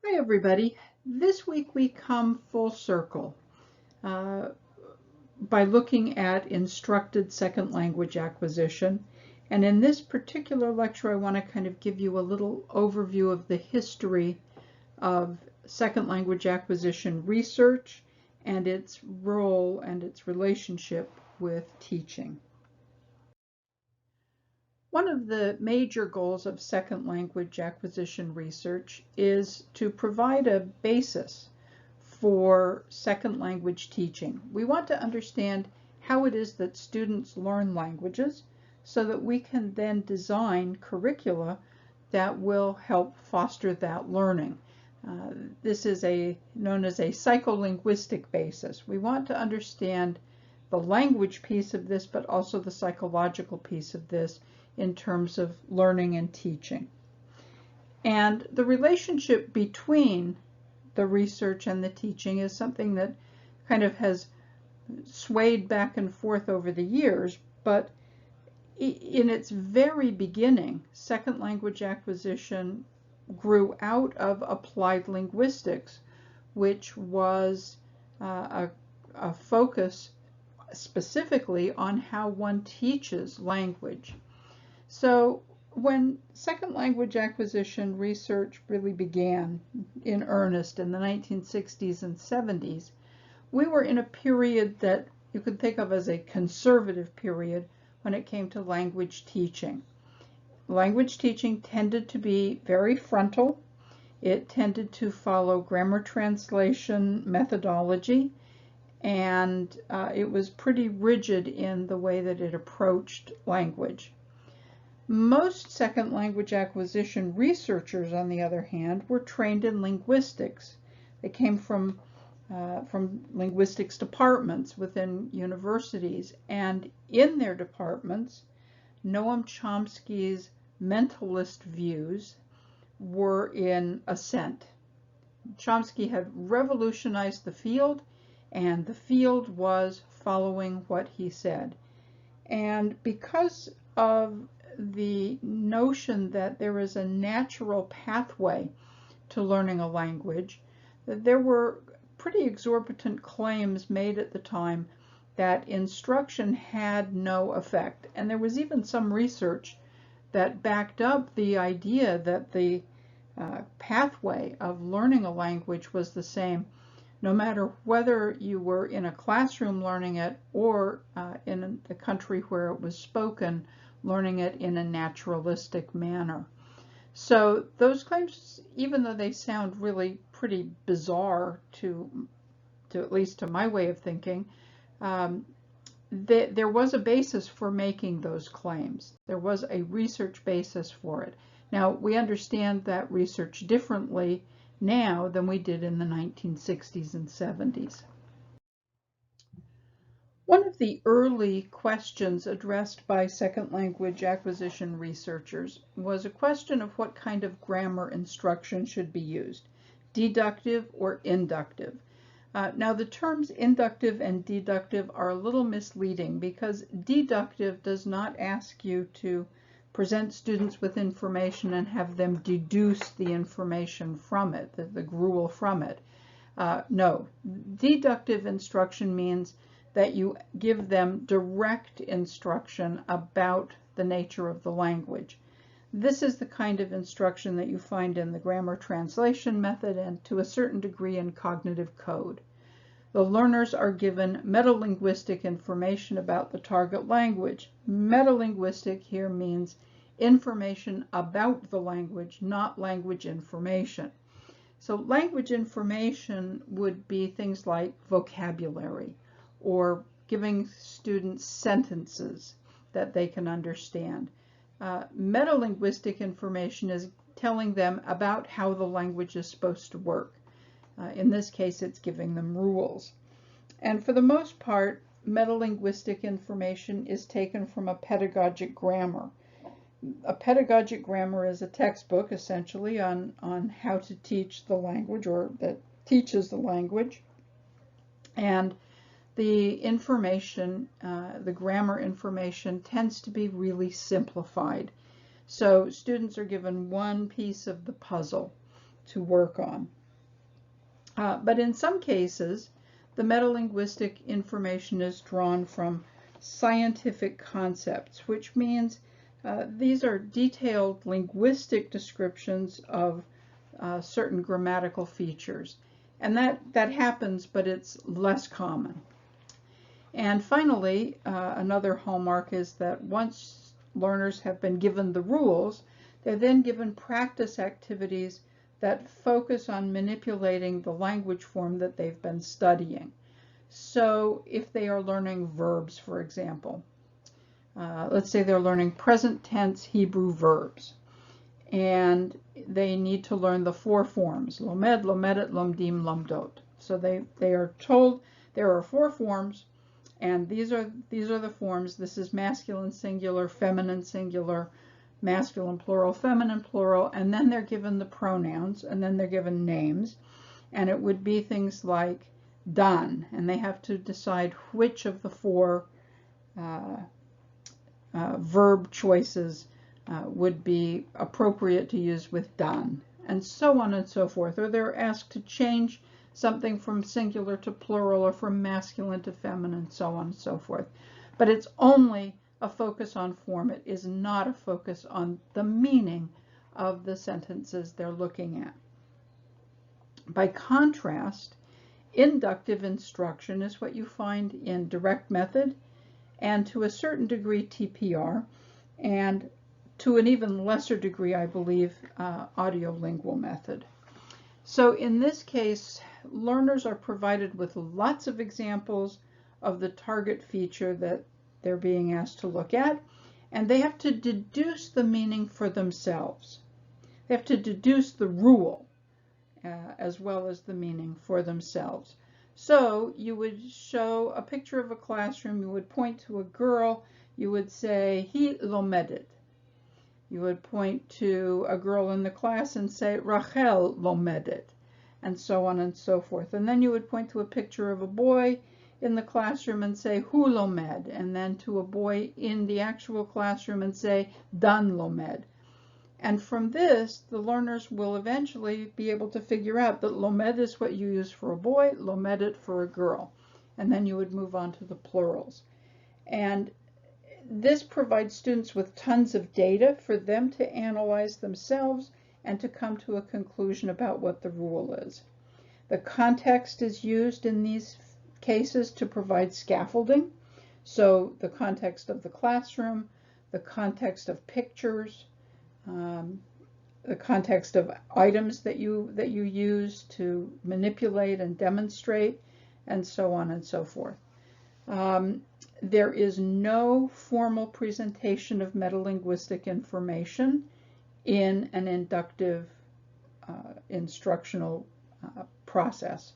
Hi everybody. This week we come full circle uh, by looking at instructed second language acquisition. And in this particular lecture I want to kind of give you a little overview of the history of second language acquisition research and its role and its relationship with teaching. One of the major goals of second language acquisition research is to provide a basis for second language teaching. We want to understand how it is that students learn languages so that we can then design curricula that will help foster that learning. This is known as a psycholinguistic basis. We want to understand the language piece of this, but also the psychological piece of this in terms of learning and teaching. And the relationship between the research and the teaching is something that kind of has swayed back and forth over the years, but in its very beginning, second language acquisition grew out of applied linguistics, which was a focus specifically on how one teaches language. So when second language acquisition research really began in earnest in the 1960s and 70s, we were in a period that you could think of as a conservative period when it came to language teaching. Language teaching tended to be very frontal. It tended to follow grammar translation methodology, and it was pretty rigid in the way that it approached language. Most second language acquisition researchers, on the other hand, were trained in linguistics. They came from linguistics departments within universities, and in their departments, Noam Chomsky's mentalist views were in ascent. Chomsky had revolutionized the field, and the field was following what he said. And because of the notion that there is a natural pathway to learning a language, there were pretty exorbitant claims made at the time that instruction had no effect. And there was even some research that backed up the idea that the pathway of learning a language was the same, no matter whether you were in a classroom learning it or in a country where it was spoken, learning it in a naturalistic manner. So those claims, even though they sound really pretty bizarre to at least to my way of thinking, there was a basis for making those claims. There was a research basis for it. Now, we understand that research differently now than we did in the 1960s and 70s. One of the early questions addressed by second language acquisition researchers was a question of what kind of grammar instruction should be used, deductive or inductive. Now the terms inductive and deductive are a little misleading because deductive does not ask you to present students with information and have them deduce the information from it, the gruel from it. No, deductive instruction means that you give them direct instruction about the nature of the language. This is the kind of instruction that you find in the grammar translation method and to a certain degree in cognitive code. The learners are given metalinguistic information about the target language. Metalinguistic here means information about the language, not language information. So language information would be things like vocabulary, or giving students sentences that they can understand. Metalinguistic information is telling them about how the language is supposed to work. In this case, it's giving them rules. And for the most part, metalinguistic information is taken from a pedagogic grammar. A pedagogic grammar is a textbook, essentially, on how to teach the language, or that teaches the language. And the information, the grammar information, tends to be really simplified. So students are given one piece of the puzzle to work on. But in some cases, the metalinguistic information is drawn from scientific concepts, which means these are detailed linguistic descriptions of certain grammatical features. And that happens, but it's less common. And finally, another hallmark is that once learners have been given the rules, they're then given practice activities that focus on manipulating the language form that they've been studying. So if they are learning verbs, for example, let's say they're learning present tense Hebrew verbs, and they need to learn the 4 forms: lomed, lomedet, lomdim, lomdot. So they are told there are 4 forms, and these are the forms. This is masculine singular, feminine singular, masculine plural, feminine plural, and then they're given the pronouns, and then they're given names, and it would be things like dan, and they have to decide which of the 4 verb choices would be appropriate to use with dan, and so on and so forth. Or they're asked to change something from singular to plural, or from masculine to feminine, so on and so forth. But it's only a focus on form. It is not a focus on the meaning of the sentences they're looking at. By contrast, inductive instruction is what you find in direct method, and to a certain degree TPR, and to an even lesser degree, I believe, audiolingual method. So in this case, learners are provided with lots of examples of the target feature that they're being asked to look at, and they have to deduce the meaning for themselves. They have to deduce the rule as well as the meaning for themselves. So you would show a picture of a classroom, you would point to a girl, you would say, he lomedet. You would point to a girl in the class and say, Rachel lomedet, and so on and so forth. And then you would point to a picture of a boy in the classroom and say, hu lomed, and then to a boy in the actual classroom and say, dan lomed. And from this, the learners will eventually be able to figure out that lomed is what you use for a boy, lomedet for a girl. And then you would move on to the plurals. And this provides students with tons of data for them to analyze themselves and to come to a conclusion about what the rule is. The context is used in these cases to provide scaffolding. So the context of the classroom, the context of pictures, the context of items that you use to manipulate and demonstrate, and so on and so forth. There is no formal presentation of metalinguistic information in an inductive instructional process.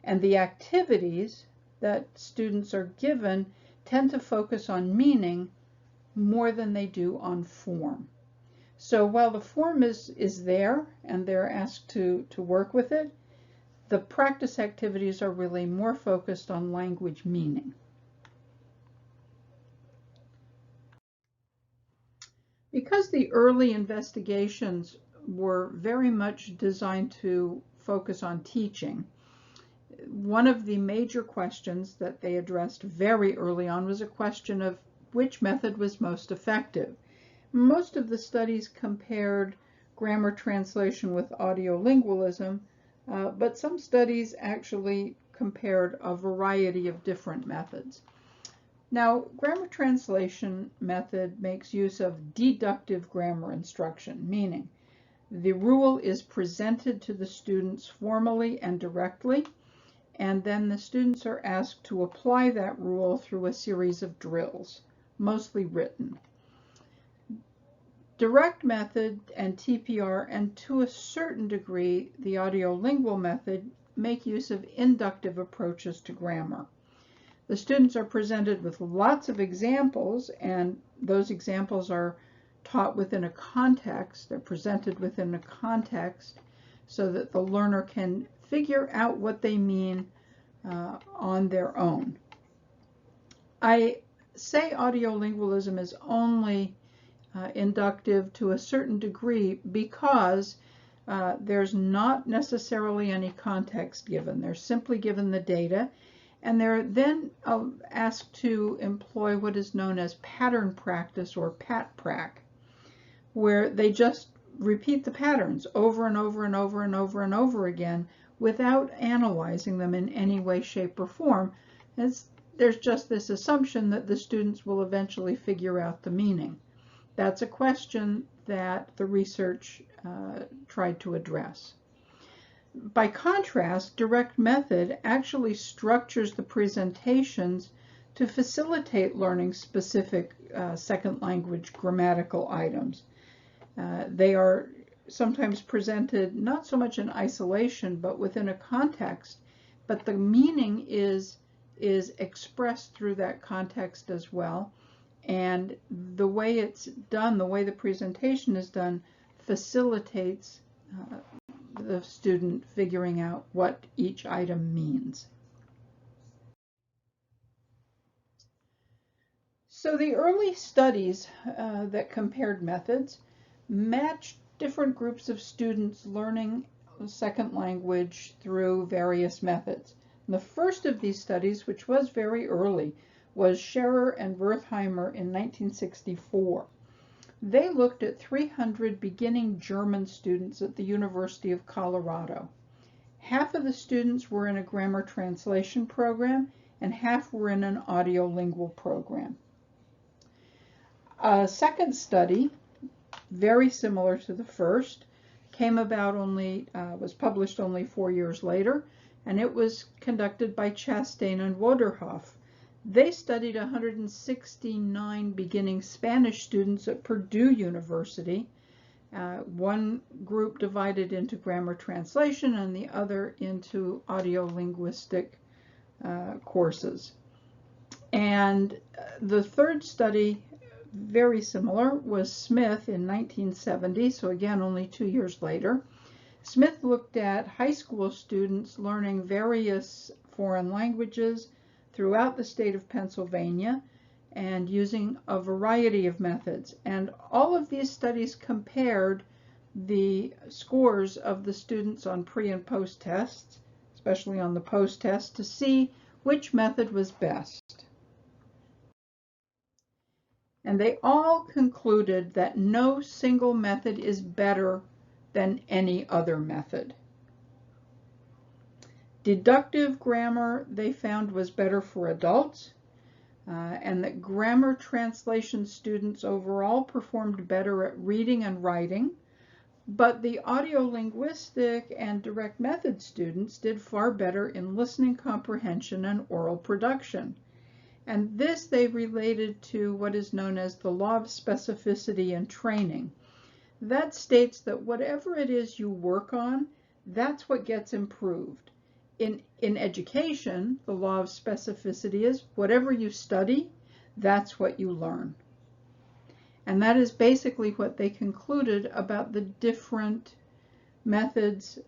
And the activities that students are given tend to focus on meaning more than they do on form. So while the form is there and they're asked to work with it, the practice activities are really more focused on language meaning. Because the early investigations were very much designed to focus on teaching, one of the major questions that they addressed very early on was a question of which method was most effective. Most of the studies compared grammar translation with audiolingualism, but some studies actually compared a variety of different methods. Now, grammar translation method makes use of deductive grammar instruction, meaning the rule is presented to the students formally and directly, and then the students are asked to apply that rule through a series of drills, mostly written. Direct method and TPR, and to a certain degree the audiolingual method, make use of inductive approaches to grammar. The students are presented with lots of examples, and those examples are taught within a context. They're presented within a context so that the learner can figure out what they mean on their own. I say audiolingualism is only inductive to a certain degree because There's not necessarily any context given. They're simply given the data, and they're then asked to employ what is known as pattern practice, or PAT-prac, where they just repeat the patterns over and over and over and over and over again without analyzing them in any way, shape, or form. There's just this assumption that the students will eventually figure out the meaning. That's a question that the research tried to address. By contrast, direct method actually structures the presentations to facilitate learning specific second language grammatical items. They are sometimes presented not so much in isolation, but within a context, but the meaning is expressed through that context as well. And the way it's done, the way the presentation is done, facilitates the student figuring out what each item means. So the early studies that compared methods matched different groups of students learning a second language through various methods. And the first of these studies, which was very early, was Scherer and Wertheimer in 1964. They looked at 300 beginning German students at the University of Colorado. Half of the students were in a grammar translation program, and half were in an audiolingual program. A second study, very similar to the first, came about was published only 4 years later, and it was conducted by Chastain and Woderhoff. They studied 169 beginning Spanish students at Purdue University. One group divided into grammar translation and the other into audio-linguistic courses. And the third study, very similar, was Smith in 1970, so again only 2 years later. Smith looked at high school students learning various foreign languages throughout the state of Pennsylvania and using a variety of methods. And all of these studies compared the scores of the students on pre and post tests, especially on the post test, to see which method was best. And they all concluded that no single method is better than any other method. Deductive grammar, they found, was better for adults, and that grammar translation students overall performed better at reading and writing, but the audio-linguistic and direct method students did far better in listening comprehension and oral production. And this they related to what is known as the law of specificity in training. That states that whatever it is you work on, that's what gets improved. In education, the law of specificity is whatever you study, that's what you learn. And that is basically what they concluded about the different methods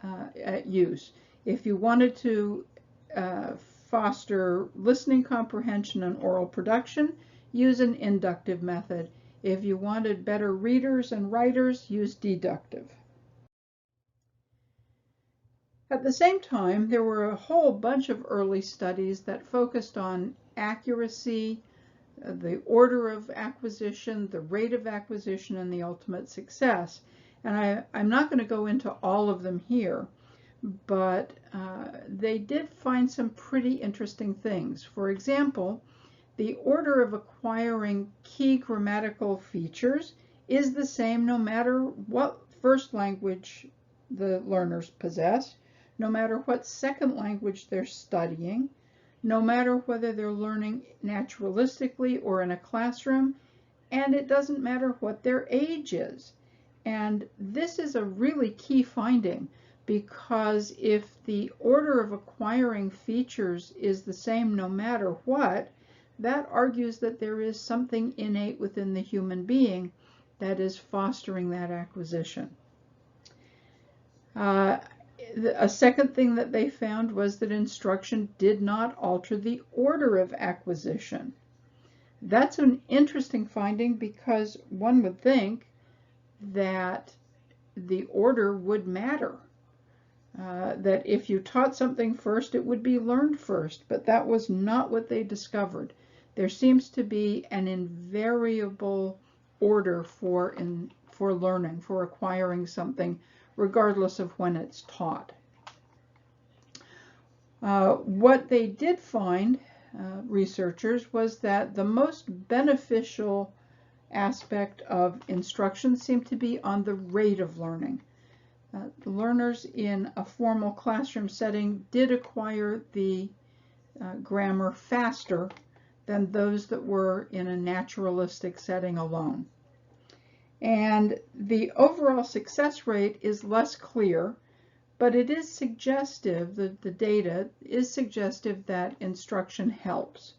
at use. If you wanted to foster listening comprehension and oral production, use an inductive method. If you wanted better readers and writers, use deductive. At the same time, there were a whole bunch of early studies that focused on accuracy, the order of acquisition, the rate of acquisition, and the ultimate success. And I'm not going to go into all of them here, but they did find some pretty interesting things. For example, the order of acquiring key grammatical features is the same no matter what first language the learners possess, no matter what second language they're studying, no matter whether they're learning naturalistically or in a classroom, and it doesn't matter what their age is. And this is a really key finding, because if the order of acquiring features is the same no matter what, that argues that there is something innate within the human being that is fostering that acquisition. A second thing that they found was that instruction did not alter the order of acquisition. That's an interesting finding, because one would think that the order would matter. That if you taught something first, it would be learned first, but that was not what they discovered. There seems to be an invariable order for learning, for acquiring something, regardless of when it's taught. What they did find, researchers, was that the most beneficial aspect of instruction seemed to be on the rate of learning. The learners in a formal classroom setting did acquire the grammar faster than those that were in a naturalistic setting alone. And the overall success rate is less clear, but it is suggestive, the data is suggestive that instruction helps.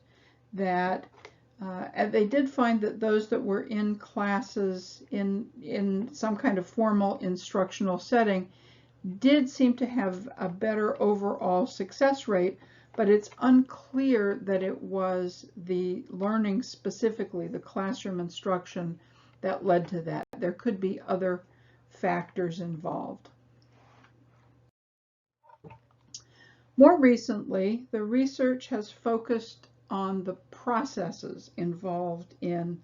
That and they did find that those that were in classes in some kind of formal instructional setting did seem to have a better overall success rate, but it's unclear that it was the learning specifically, the classroom instruction, that led to that. There could be other factors involved. More recently, the research has focused on the processes involved in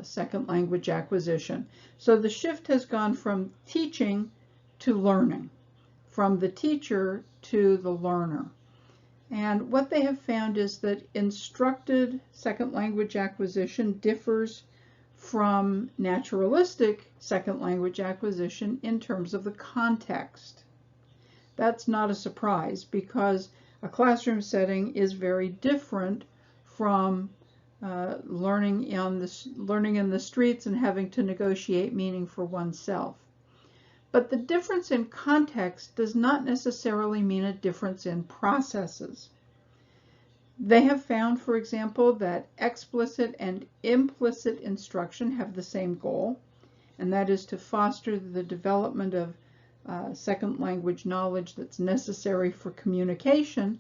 second language acquisition. So the shift has gone from teaching to learning, from the teacher to the learner. And what they have found is that instructed second language acquisition differs from naturalistic second language acquisition in terms of the context. That's not a surprise, because a classroom setting is very different from learning in the streets and having to negotiate meaning for oneself. But the difference in context does not necessarily mean a difference in processes. They have found, for example, that explicit and implicit instruction have the same goal, and that is to foster the development of second language knowledge that's necessary for communication,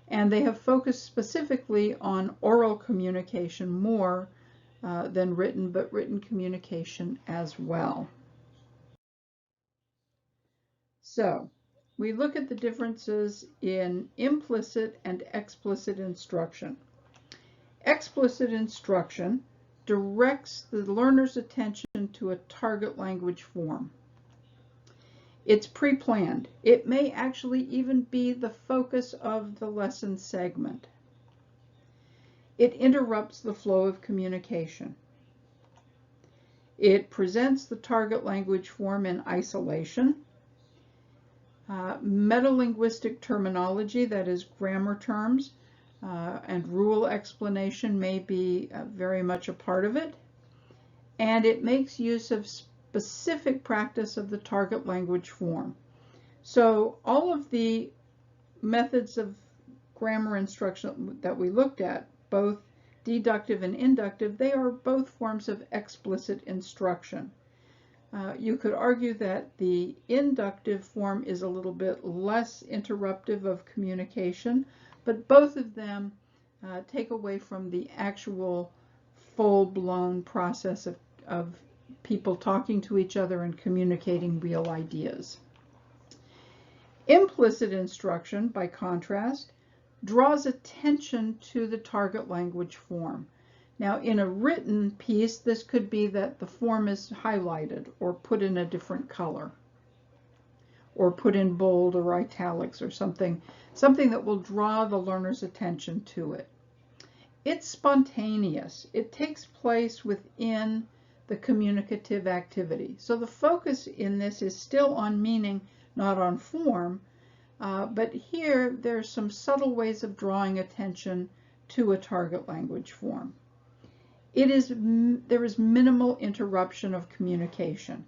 and they have focused specifically on oral communication more than written, but written communication as well. So we look at the differences in implicit and explicit instruction. Explicit instruction directs the learner's attention to a target language form. It's pre-planned. It may actually even be the focus of the lesson segment. It interrupts the flow of communication. It presents the target language form in isolation. Metalinguistic terminology, that is grammar terms, and rule explanation may be very much a part of it. And it makes use of specific practice of the target language form. So all of the methods of grammar instruction that we looked at, both deductive and inductive, they are both forms of explicit instruction. You could argue that the inductive form is a little bit less interruptive of communication, but both of them take away from the actual full-blown process of people talking to each other and communicating real ideas. Implicit instruction, by contrast, draws attention to the target language form. Now, in a written piece, this could be that the form is highlighted or put in a different color, or put in bold or italics or something that will draw the learner's attention to it. It's spontaneous. It takes place within the communicative activity. So the focus in this is still on meaning, not on form, but here there's some subtle ways of drawing attention to a target language form. There is minimal interruption of communication.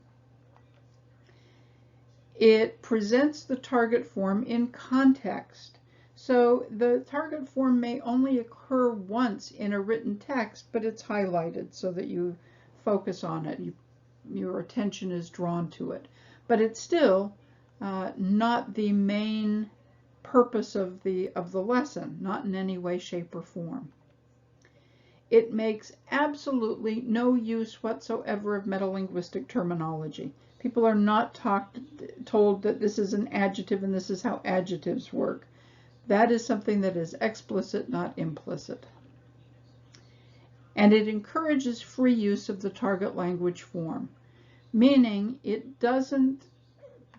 It presents the target form in context. So the target form may only occur once in a written text, but it's highlighted so that you focus on it. Your attention is drawn to it. But it's still not the main purpose of the lesson, not in any way, shape, or form. It makes absolutely no use whatsoever of metalinguistic terminology. People are not told that this is an adjective and this is how adjectives work. That is something that is explicit, not implicit. And it encourages free use of the target language form, meaning it doesn't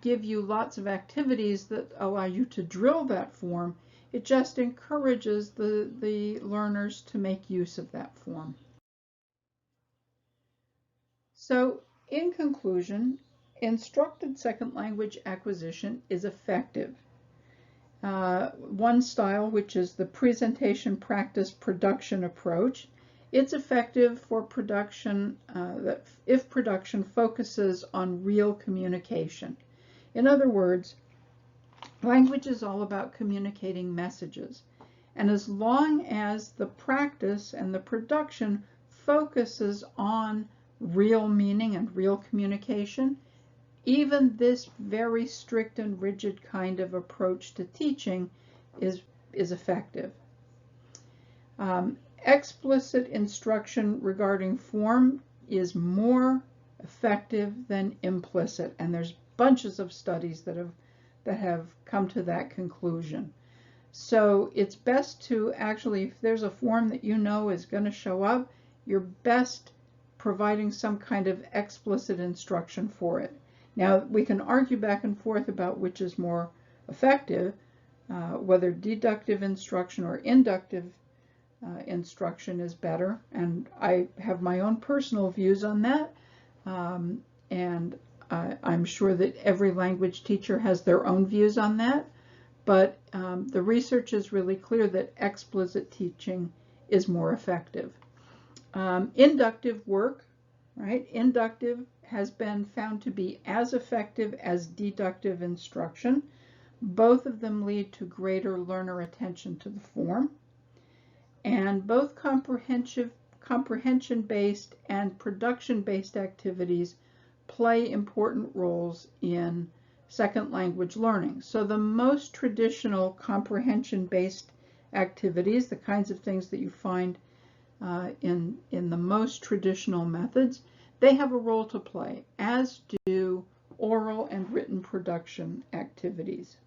give you lots of activities that allow you to drill that form. It just encourages the learners to make use of that form. So, in conclusion, instructed second language acquisition is effective. One style, which is the presentation, practice, production approach, it's effective for production if production focuses on real communication. In other words, language is all about communicating messages. And as long as the practice and the production focuses on real meaning and real communication, even this very strict and rigid kind of approach to teaching is effective. Explicit instruction regarding form is more effective than implicit, and there's bunches of studies that have come to that conclusion. So it's best to actually, if there's a form that you know is going to show up, you're best providing some kind of explicit instruction for it. Now, we can argue back and forth about which is more effective, whether deductive instruction or inductive instruction is better, and I have my own personal views on that, and I'm sure that every language teacher has their own views on that, but the research is really clear that explicit teaching is more effective. Inductive work, right? Inductive has been found to be as effective as deductive instruction. Both of them lead to greater learner attention to the form. And both comprehension-based and production-based activities play important roles in second language learning. So the most traditional comprehension-based activities, the kinds of things that you find in the most traditional methods, they have a role to play, as do oral and written production activities.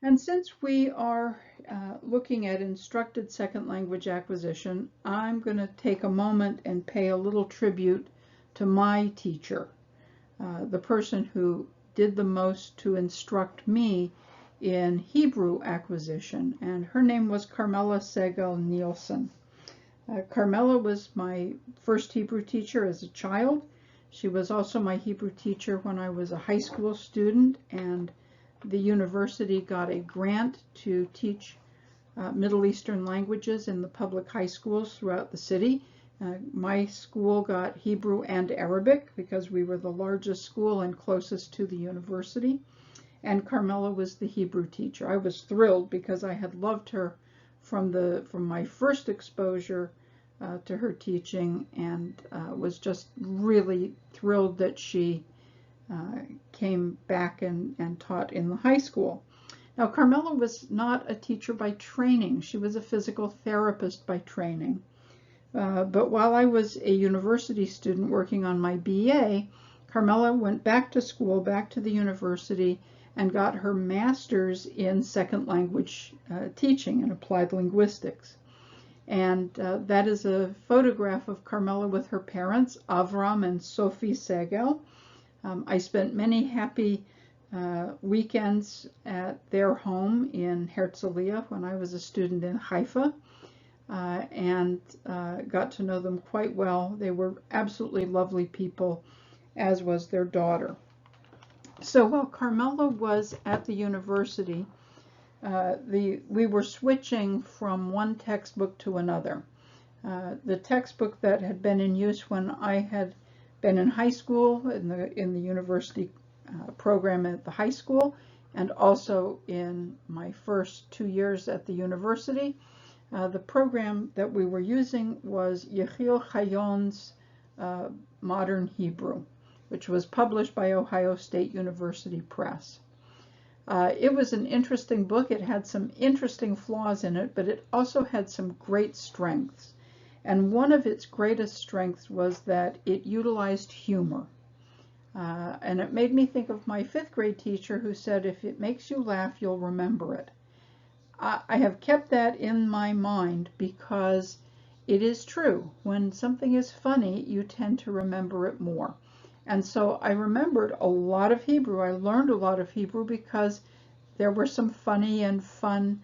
And since we are looking at instructed second language acquisition, I'm going to take a moment and pay a little tribute to my teacher, the person who did the most to instruct me in Hebrew acquisition, and her name was Carmela Segal Nielsen. Carmela was my first Hebrew teacher as a child. She was also my Hebrew teacher when I was a high school student, and the university got a grant to teach Middle Eastern languages in the public high schools throughout the city. My school got Hebrew and Arabic because we were the largest school and closest to the university, and Carmela was the Hebrew teacher. I was thrilled because I had loved her from my first exposure to her teaching, and was just really thrilled that she came back and taught in the high school. Now, Carmela was not a teacher by training. She was a physical therapist by training. But while I was a university student working on my BA, Carmela went back to school, back to the university, and got her master's in second language teaching and applied linguistics. And that is a photograph of Carmela with her parents, Avram and Sophie Segal. I spent many happy weekends at their home in Herzliya when I was a student in Haifa, and got to know them quite well. They were absolutely lovely people, as was their daughter. So while Carmela was at the university, we were switching from one textbook to another. The textbook that had been in use when I had been in high school, in the university program at the high school, and also in my first 2 years at the university, the program that we were using was Yechiel Chayon's Modern Hebrew, which was published by Ohio State University Press. It was an interesting book. It had some interesting flaws in it, but it also had some great strengths. And one of its greatest strengths was that it utilized humor. And it made me think of my 5th grade teacher who said, if it makes you laugh, you'll remember it. I have kept that in my mind because it is true. When something is funny, you tend to remember it more. And so I remembered a lot of Hebrew. I learned a lot of Hebrew because there were some funny and fun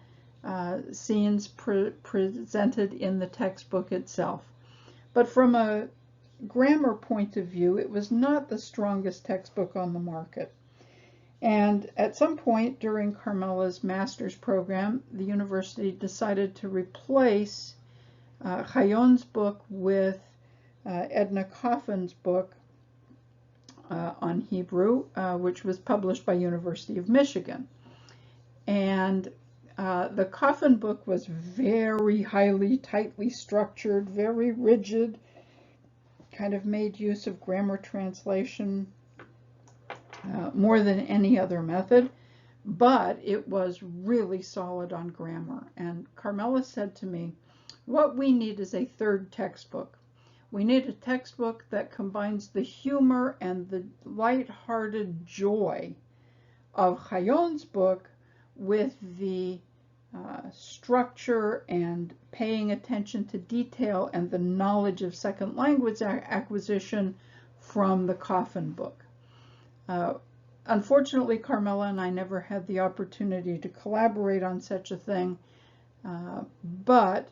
scenes presented in the textbook itself. But from a grammar point of view, it was not the strongest textbook on the market. And at some point during Carmela's master's program, the university decided to replace Chayon's book with Edna Coffin's book on Hebrew, which was published by University of Michigan. And the Coffin book was very highly, tightly structured, very rigid, kind of made use of grammar translation more than any other method, but it was really solid on grammar. And Carmela said to me, what we need is a 3rd textbook. We need a textbook that combines the humor and the light-hearted joy of Chayon's book with the structure and paying attention to detail and the knowledge of second language acquisition from the Coffin book. Unfortunately, Carmela and I never had the opportunity to collaborate on such a thing, but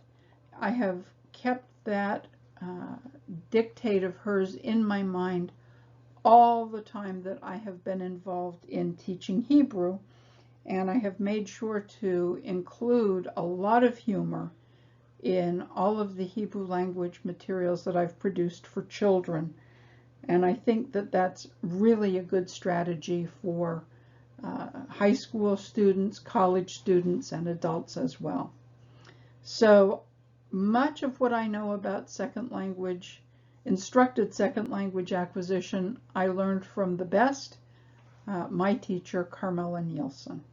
I have kept that dictate of hers in my mind all the time that I have been involved in teaching Hebrew, and I have made sure to include a lot of humor in all of the Hebrew language materials that I've produced for children. And I think that that's really a good strategy for high school students, college students, and adults as well. So much of what I know about instructed second language acquisition, I learned from the best, my teacher, Carmela Nielsen.